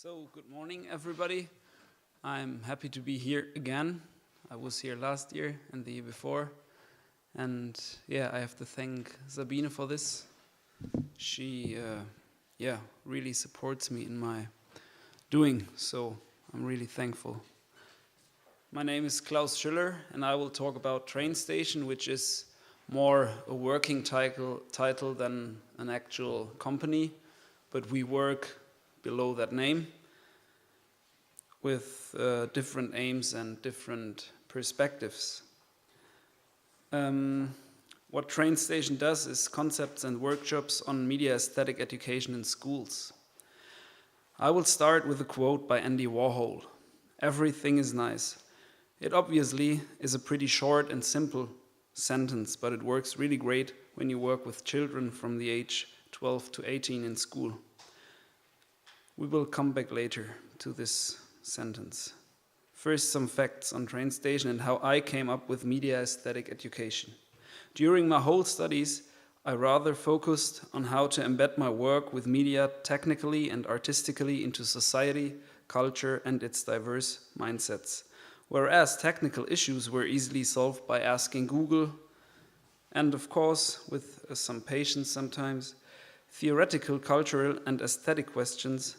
So, good morning, everybody. I'm happy to be here again. I was here last year and the year before. And yeah, I have to thank Sabine for this. She, really supports me in my doing, so I'm really thankful. My name is Klaus Schüller, and I will talk about Train Station, which is more a working title than an actual company, but we work below that name with different aims and different perspectives. What Train Station does is concepts and workshops on media aesthetic education in schools. I will start with a quote by Andy Warhol. "Everything is nice." It obviously is a pretty short and simple sentence, but it works really great when you work with children from the age 12 to 18 in school. We will come back later to this sentence. First, some facts on Train Station and how I came up with media aesthetic education. During my whole studies, I rather focused on how to embed my work with media technically and artistically into society, culture, and its diverse mindsets. Whereas technical issues were easily solved by asking Google, and of course, with some patience sometimes, theoretical, cultural, and aesthetic questions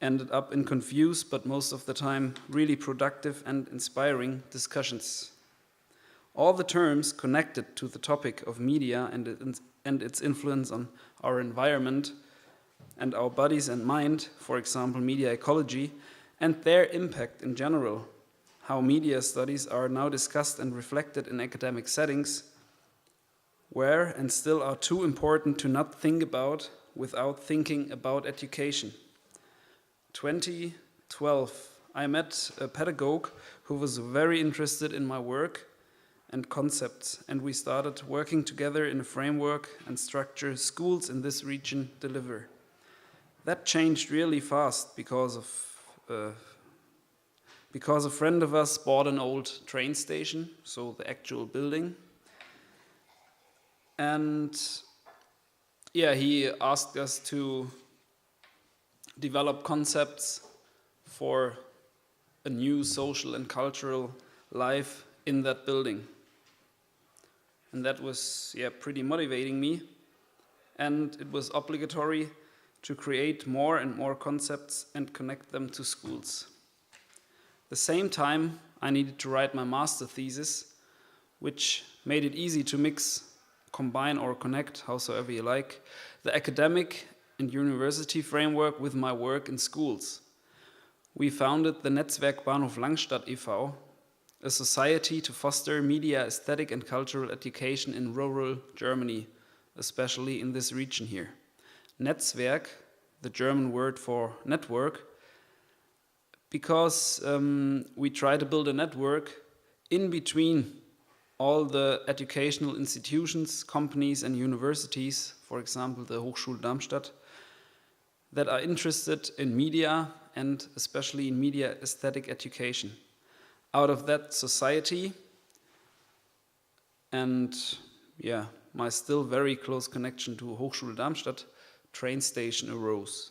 ended up in confused, but most of the time really productive and inspiring discussions. All the terms connected to the topic of media and its influence on our environment and our bodies and mind, for example, media ecology, and their impact in general, how media studies are now discussed and reflected in academic settings, were and still are too important to not think about without thinking about education. 2012, I met a pedagogue who was very interested in my work and concepts, and we started working together in a framework and structure schools in this region deliver. That changed really fast because a friend of us bought an old train station, so the actual building, and he asked us to develop concepts for a new social and cultural life in that building. And that was pretty motivating me. And it was obligatory to create more and more concepts and connect them to schools. At the same time, I needed to write my master thesis, which made it easy to mix, combine, or connect, howsoever you like, the academic and university framework with my work in schools. We founded the Netzwerk Bahnhof Langstadt e.V., a society to foster media, aesthetic, and cultural education in rural Germany, especially in this region here. Netzwerk, the German word for network, because we try to build a network in between all the educational institutions, companies, and universities, for example, the Hochschule Darmstadt, that are interested in media and especially in media aesthetic education. Out of that society and my still very close connection to Hochschule Darmstadt, Train Station arose.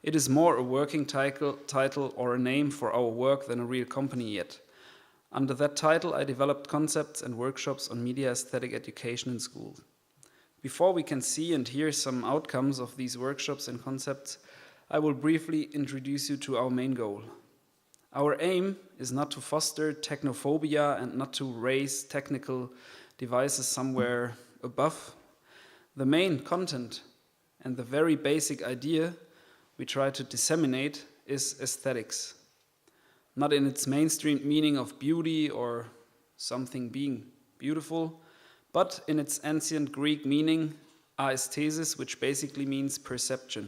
It is more a working title or a name for our work than a real company yet. Under that title, I developed concepts and workshops on media aesthetic education in schools. Before we can see and hear some outcomes of these workshops and concepts, I will briefly introduce you to our main goal. Our aim is not to foster technophobia and not to raise technical devices somewhere above. The main content and the very basic idea we try to disseminate is aesthetics. Not in its mainstream meaning of beauty or something being beautiful, but in its ancient Greek meaning, aesthesis, which basically means perception.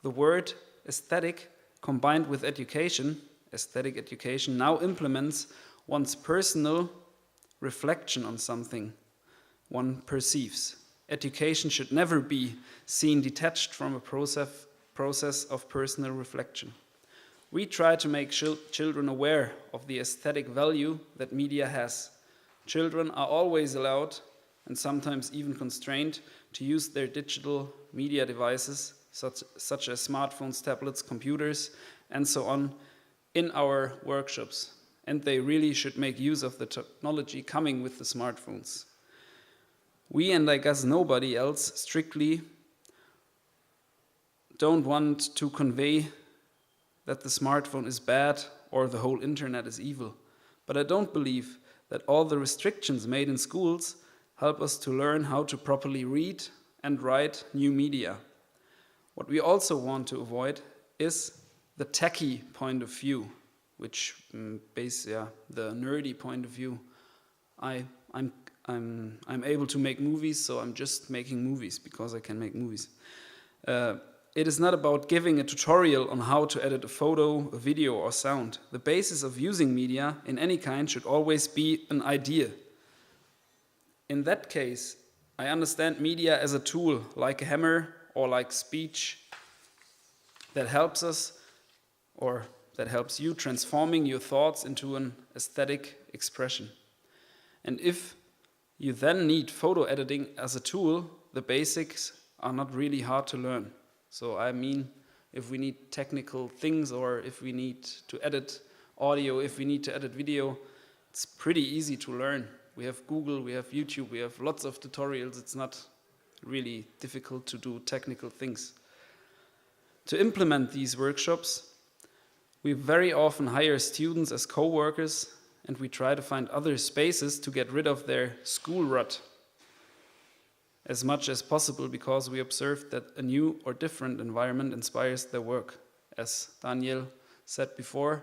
The word aesthetic combined with education, aesthetic education, now implements one's personal reflection on something one perceives. Education should never be seen detached from a process of personal reflection. We try to make children aware of the aesthetic value that media has. Children are always allowed, and sometimes even constrained, to use their digital media devices such as smartphones, tablets, computers, and so on, in our workshops. And they really should make use of the technology coming with the smartphones. We, and I guess nobody else, strictly don't want to convey that the smartphone is bad or the whole internet is evil. But I don't believe that all the restrictions made in schools help us to learn how to properly read and write new media. What we also want to avoid is the techie point of view, which the nerdy point of view. I'm able to make movies, so I'm just making movies because I can make movies. It is not about giving a tutorial on how to edit a photo, a video, or sound. The basis of using media in any kind should always be an idea. In that case, I understand media as a tool, like a hammer or like speech, that helps us, or that helps you transforming your thoughts into an aesthetic expression. And if you then need photo editing as a tool, the basics are not really hard to learn. So I mean, if we need technical things, or if we need to edit audio, if we need to edit video, it's pretty easy to learn. We have Google, we have YouTube, we have lots of tutorials. It's not really difficult to do technical things. To implement these workshops, we very often hire students as co-workers, and we try to find other spaces to get rid of their school rut as much as possible, because we observed that a new or different environment inspires their work. As Daniel said before,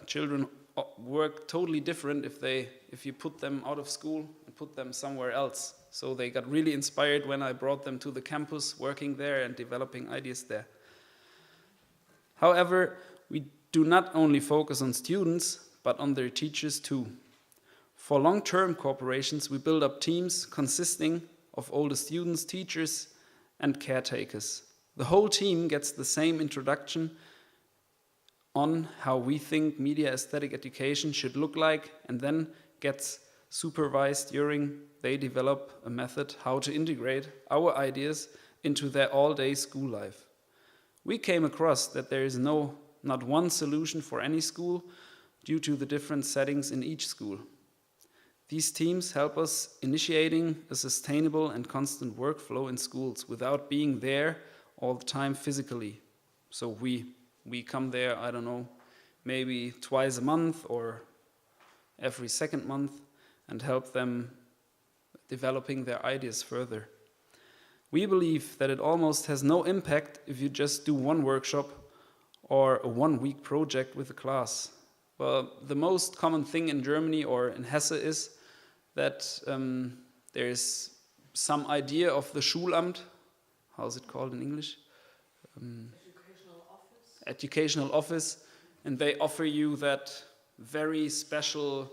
children work totally different if you put them out of school and put them somewhere else. So they got really inspired when I brought them to the campus, working there and developing ideas there. However, we do not only focus on students, but on their teachers too. For long-term cooperations, we build up teams consisting of all the students, teachers, and caretakers. The whole team gets the same introduction on how we think media aesthetic education should look like, and then gets supervised during they develop a method how to integrate our ideas into their all-day school life. We came across that there is not one solution for any school due to the different settings in each school. These teams help us initiating a sustainable and constant workflow in schools without being there all the time physically. So we come there, I don't know, maybe twice a month or every second month, and help them developing their ideas further. We believe that it almost has no impact if you just do one workshop or a one-week project with a class. Well, the most common thing in Germany or in Hesse is that there is some idea of the Schulamt. How is it called in English? Educational office, and they offer you that very special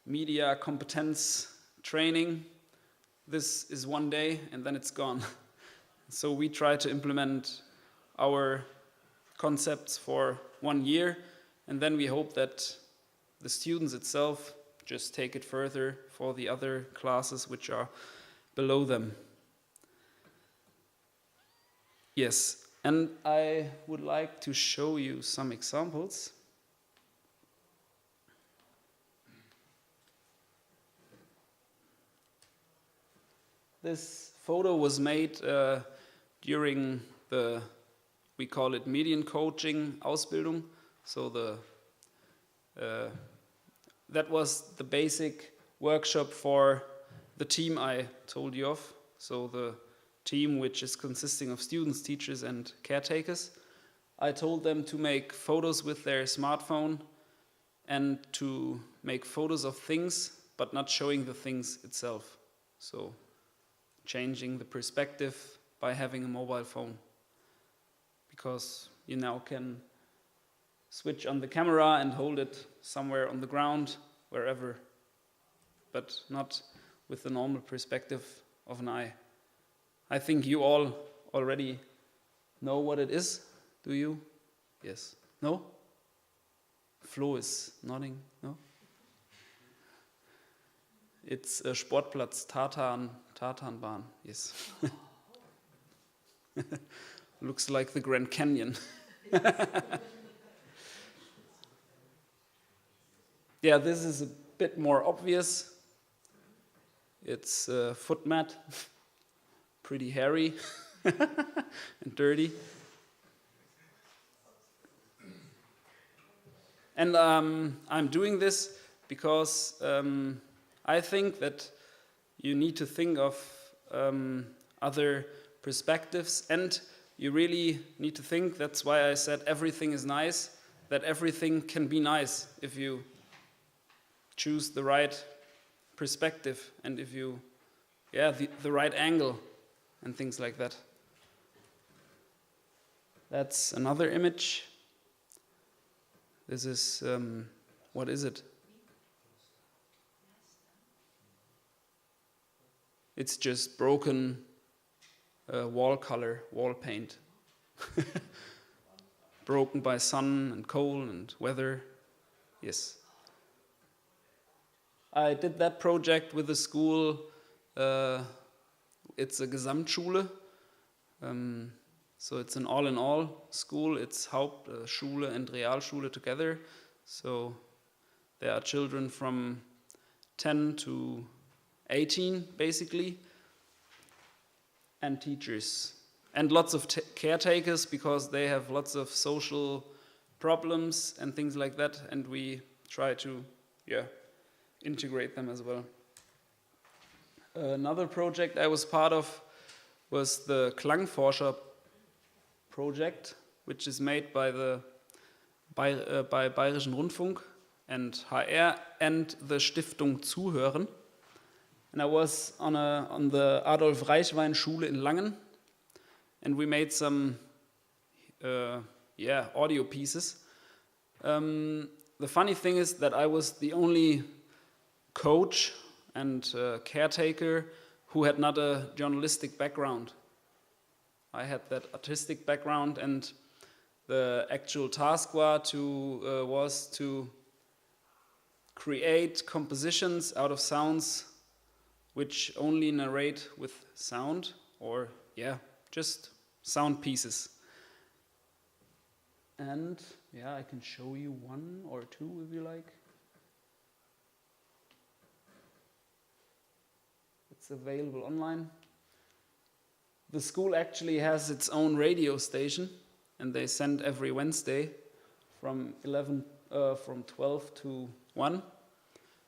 media competence training. This is one day and then it's gone. So we try to implement our concepts for 1 year, and then we hope that the students itself just take it further for the other classes which are below them. Yes, and I would like to show you some examples. This photo was made during the, we call it Mediencoaching Ausbildung. So that was the basic workshop for the team I told you of. So the team which is consisting of students, teachers, and caretakers. I told them to make photos with their smartphone and to make photos of things, but not showing the things itself. So changing the perspective by having a mobile phone. Because you now can switch on the camera and hold it somewhere on the ground, wherever, but not with the normal perspective of an eye. I think you all already know what it is. Do you? Yes. No? Flo is nodding. No? It's a Sportplatz, Tatanbahn. Yes. Looks like the Grand Canyon. Yeah, this is a bit more obvious. It's a foot mat, pretty hairy and dirty. And I'm doing this because I think that you need to think of other perspectives, and you really need to think, that's why I said everything is nice, that everything can be nice if you choose the right perspective and if you, the right angle and things like that. That's another image. This is, what is it? It's just broken wall color, wall paint. Broken by sun and cold and weather. Yes. I did that project with a school. It's a Gesamtschule. So it's an all-in-all school. It's Hauptschule and Realschule together. So there are children from 10 to 18, basically, and teachers. And lots of caretakers, because they have lots of social problems and things like that, and we try to, integrate them as well. Another project I was part of was the Klangforscher project, which is made by the by Bayerischen Rundfunk and HR and the Stiftung Zuhören. And I was on the Adolf Reichwein Schule in Langen, and we made some audio pieces. The funny thing is that I was the only coach and caretaker who had not a journalistic background. I had that artistic background, and the actual task was to create compositions out of sounds which only narrate with sound, or just sound pieces. And I can show you one or two if you like. It's available online. The school actually has its own radio station, and they send every Wednesday from 12 to 1,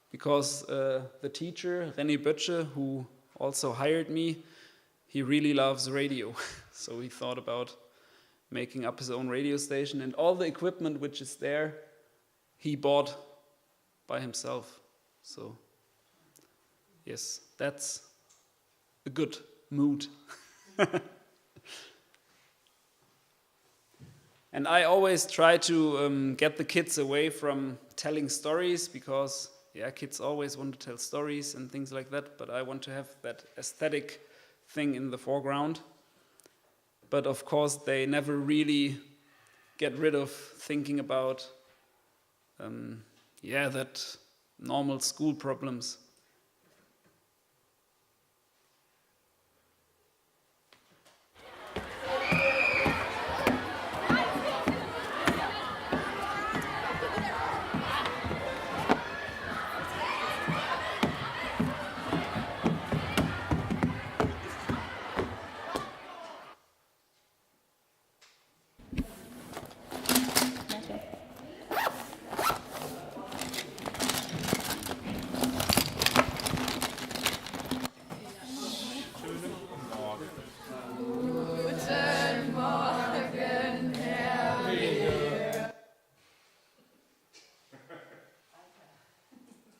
because the teacher, René Böttcher, who also hired me, he really loves radio. So he thought about making up his own radio station, and all the equipment which is there, he bought by himself. So yes, that's a good mood. And I always try to get the kids away from telling stories, because kids always want to tell stories and things like that, but I want to have that aesthetic thing in the foreground. But of course they never really get rid of thinking about that normal school problems.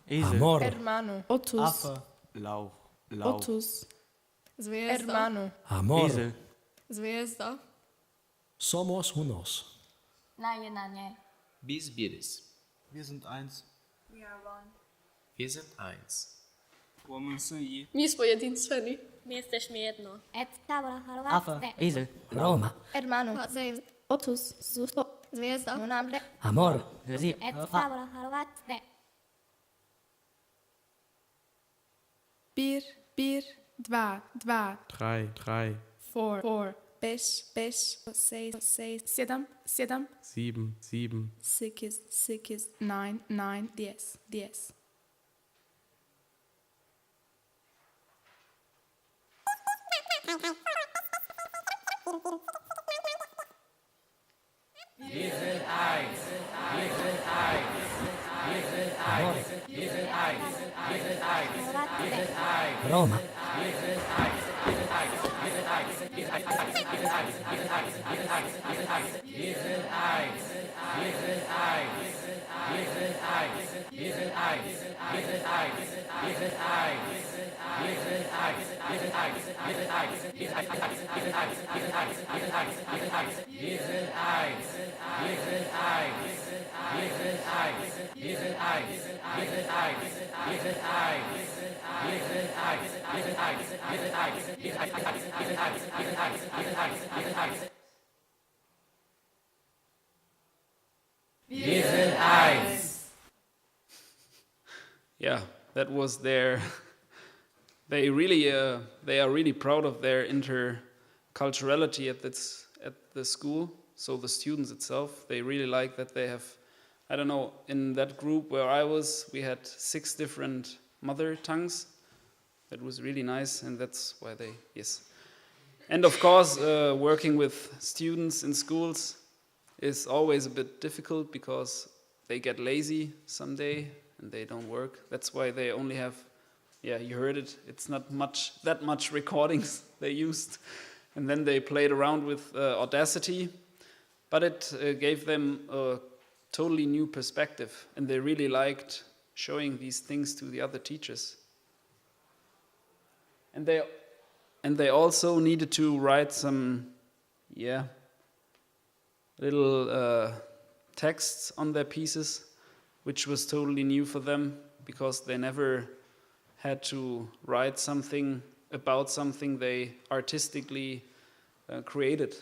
Esel. Amor. Hermano. Otus. Affe. Lauch. Otus. Hermano. Amor. Esel. Zvezda. Somos unos. Bis biedes. Wir sind eins. Wir sind eins. Mi smo jedinstveni. Mi jesteśmy jedno. Affe. Esel. Roma. Hermano. Otus. Zvezda. Amor. Bir. Dva. Drei. Four. 5, 6, 7, 7, 7, 7, 6, 9, 9, 10, 10. Roma. Yeah, that was their. They are really proud of their interculturality at the school. So the students itself, they really like that they have. I don't know. In that group where I was, we had 6 different mother tongues. That was really nice, and that's why they yes. And of course, working with students in schools is always a bit difficult because they get lazy someday and they don't work. That's why they only have, yeah, you heard it. It's not that much recordings they used, and then they played around with Audacity, but it gave them a totally new perspective, and they really liked showing these things to the other teachers. And they also needed to write some, little texts on their pieces, which was totally new for them because they never had to write something about something they artistically created.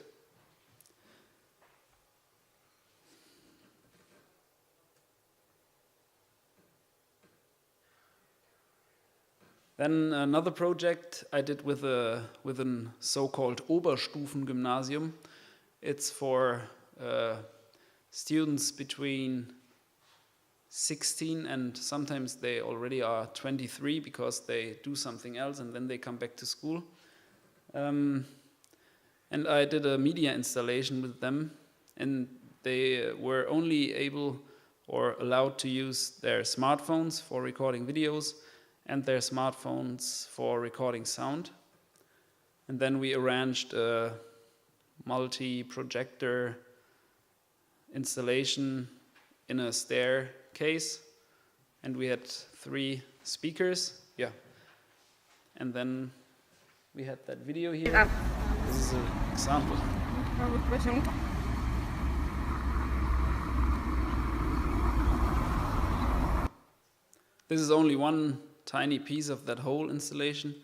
Then another project I did with a so-called Oberstufengymnasium. It's for students between 16 and sometimes they already are 23 because they do something else and then they come back to school. And I did a media installation with them, and they were only able or allowed to use their smartphones for recording videos and their smartphones for recording sound. And then we arranged a multi-projector installation in a staircase, and we had 3 speakers, and then we had that video here. This is an example. This is only one tiny piece of that whole installation.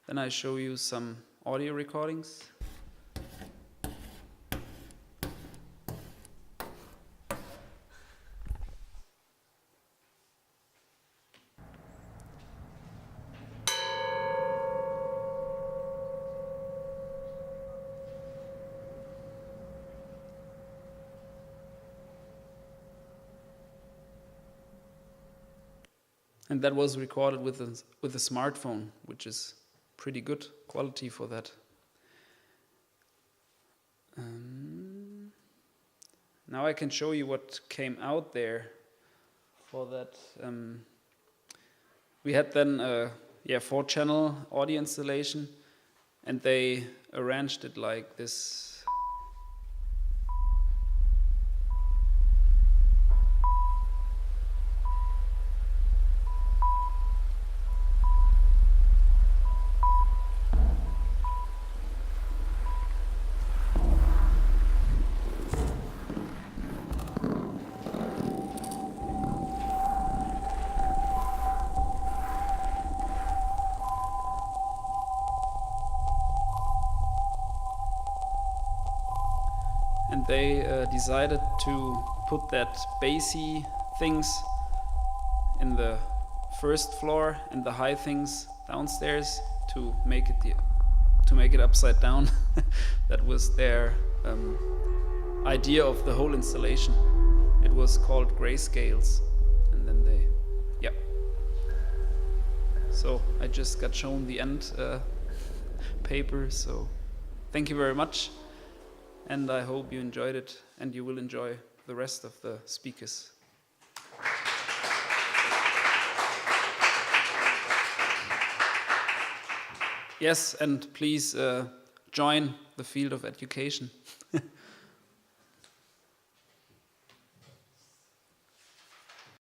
Then I show you some audio recordings. And that was recorded with a smartphone, which is pretty good quality for that. Now I can show you what came out there for that. We had then a 4-channel audio installation, and they arranged it like this. And they decided to put that bassy things in the first floor and the high things downstairs to make it to make it upside down. That was their idea of the whole installation. It was called grayscales, and then they, yeah. So I just got shown the end paper, so thank you very much, and I hope you enjoyed it, and you will enjoy the rest of the speakers. Yes, and please join the field of education.